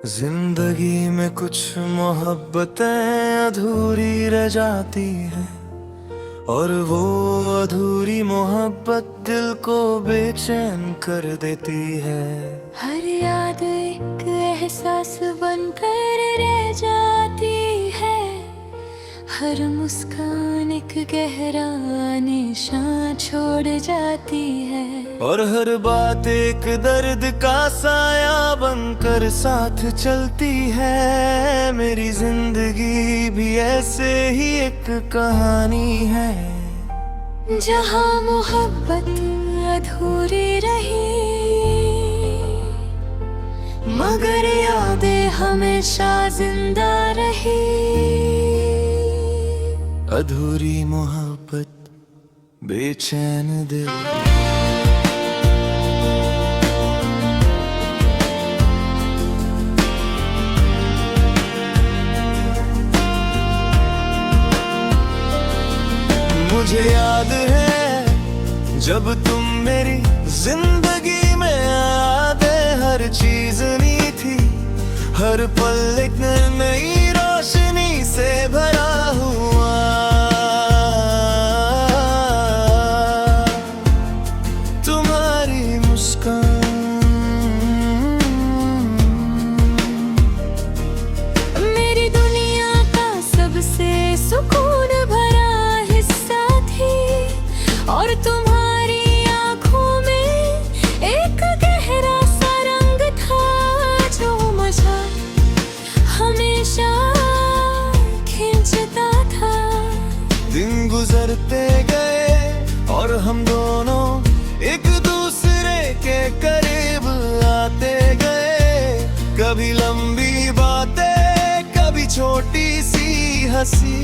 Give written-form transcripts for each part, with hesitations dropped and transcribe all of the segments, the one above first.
जिंदगी में कुछ मोहब्बतें अधूरी रह जाती हैं, और वो अधूरी मोहब्बत दिल को बेचैन कर देती है। हर याद एक एहसास बनकर रह जाती है, हर मुस्कान एक गहरा निशान छोड़ जाती है, और हर बात एक दर्द का साया बनकर साथ चलती है। मेरी जिंदगी भी ऐसे ही एक कहानी है, जहाँ मोहब्बत अधूरी रही मगर यादें हमेशा जिंदा रही। अधूरी मोहब्बत बेचैन दिल। मुझे याद है जब तुम मेरी जिंदगी में आते, हर चीज नई थी, हर पल एक नई रोशनी से भरा हुआ। तुम्हारी मुस्कान मेरी दुनिया का सबसे सुकून भरा हिस्सा थी, और तुम्हारी आंखों में एक गहरा सा रंग था जो मुझे हमेशा खींचता था। दिन गुजरते गए और हम दोनों एक दूसरे के करीब आते गए, कभी लंबी बातें, कभी छोटी सी हंसी,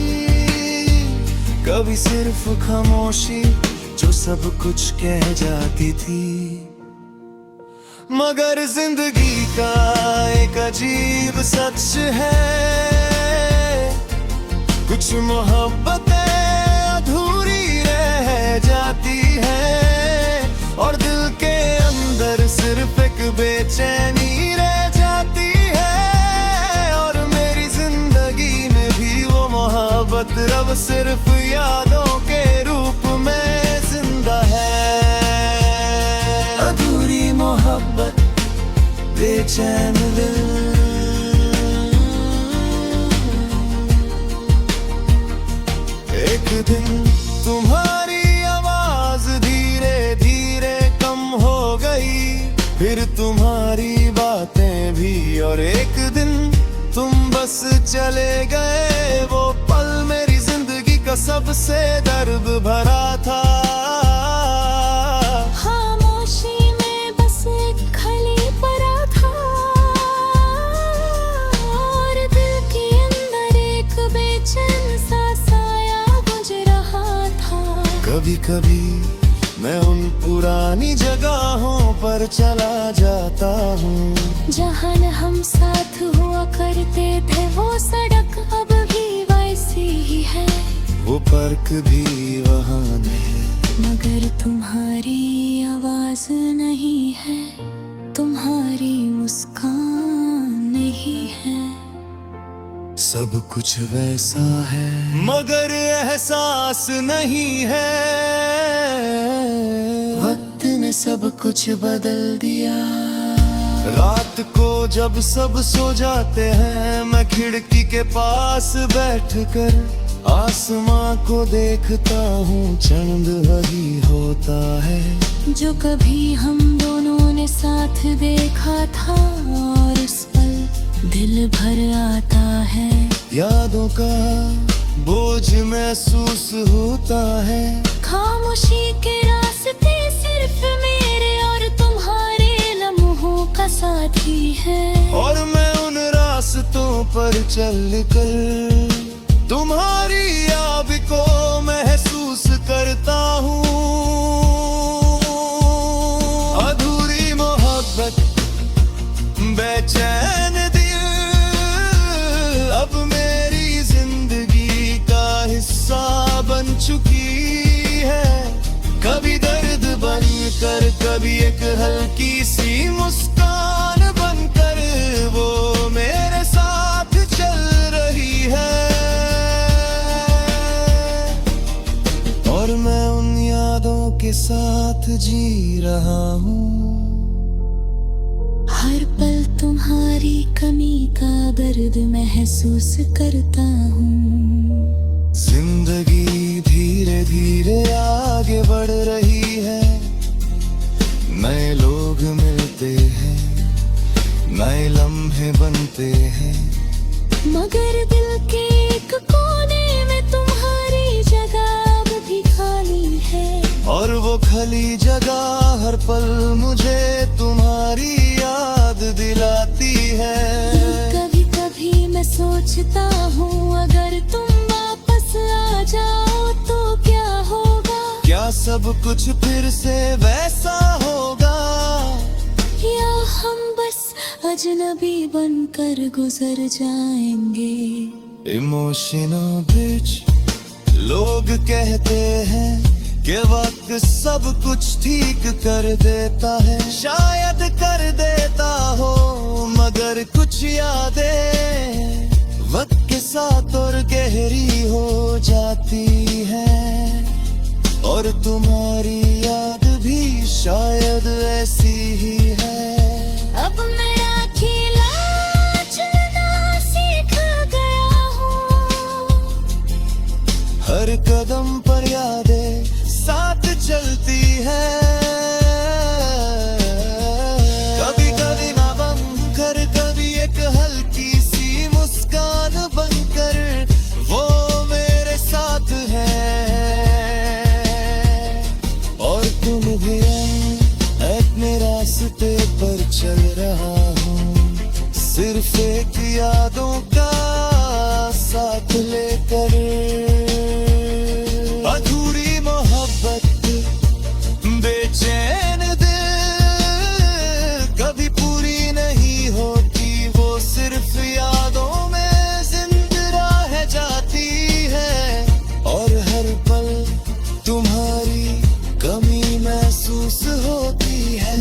कभी सिर्फ खामोशी जो सब कुछ कह जाती थी। मगर जिंदगी का एक अजीब सच है, कुछ मोहब्बतें अधूरी रह जाती हैं, और दिल के अंदर सिर्फ एक बेचैनी रह जाती है। और मेरी जिंदगी में भी वो मोहब्बत अब सिर्फ यादों के रूप में जिंदा है। अधूरी मोहब्बत बेचैन दिल। एक दिन तुम्हारी आवाज धीरे धीरे कम हो गई, फिर तुम्हारी बातें भी, और एक दिन तुम बस चले गए। वो पल मेरी जिंदगी का सबसे दर्द भरा था। खामोशी में बस एक खली पड़ा था, और दिल के अंदर एक बेचैन सा साया गुंज रहा था। कभी कभी मैं उन पुरानी जगहों पर चला जाता हूँ, जहाँ हम साथ हुआ करते थे, वो सड़क अब भी वैसी ही है, वो पार्क भी वहाँ है, मगर तुम्हारी आवाज नहीं है, तुम्हारी मुस्कान नहीं है। सब कुछ वैसा है मगर एहसास नहीं है। वक्त ने सब कुछ बदल दिया। रात को जब सब सो जाते हैं, मैं खिड़की के पास बैठकर आसमां को देखता हूँ, चंद वही होता है जो कभी हम दोनों ने साथ देखा था, और उस पल दिल भर आता है। यादों का बोझ महसूस होता है। खामोशी के रास्ते सिर्फ मेरे और तुम्हारे लम्हों का साथी है, और मैं उन रास्तों पर चल कर तुम्हारी याद को महसूस करता हूँ। अधूरी मोहब्बत बेचैन दिल अब मेरी जिंदगी का हिस्सा बन चुकी है। कभी दर्द बनकर, कभी एक हल्की सी मुस्कान बनकर वो मेरे साथ चल रही है। और मैं उन यादों के साथ जी रहा हूँ। हर पल तुम्हारी कमी का दर्द महसूस करता हूँ। जिंदगी धीरे धीरे आगे बढ़ रही है, नए लोग मिलते हैं, नए लम्हे बनते हैं, मगर दिल के एक कोने में तुम्हारी जगह अब भी खाली है। और वो खाली जगह हर पल मुझे तुम्हारी याद दिलाती है। कभी कभी मैं सोचता हूँ अगर तुम वापस आ जाओ तो क्या होगा। क्या सब कुछ फिर से वैसा होगा, या हम बस अजनबी बनकर गुजर जाएंगे। Emotional bridge. लोग कहते हैं कि वक्त सब कुछ ठीक कर देता है, शायद कर देता हो, मगर कुछ यादें वक्त के साथ और गहरी हो जाती है। और तुम्हारी याद भी शायद ऐसी ही है। अब मैं अकेला चलना सीख गया हूँ। हर कदम पर यादें साथ चलती है। कभी कभी ना बनकर, कभी एक हल्की सी मुस्कान बनकर वो मेरे साथ है। और तुम भी अपने रास्ते पर चल रहा हूँ, सिर्फ एक यादों का साथ लेकर। अधूरी मोहब्बत, बेचैन दिल कभी पूरी नहीं होती, वो सिर्फ यादों में जिंदा रह जाती है। और हर पल तुम्हारी कमी महसूस होती है।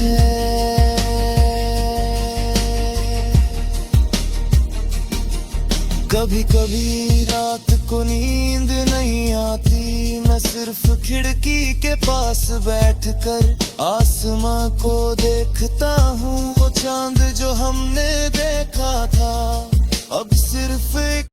कभी कभी रात को नींद नहीं आती, मैं सिर्फ खिड़की के पास बैठकर आसमां को देखता हूँ। वो चांद जो हमने देखा था अब सिर्फ एक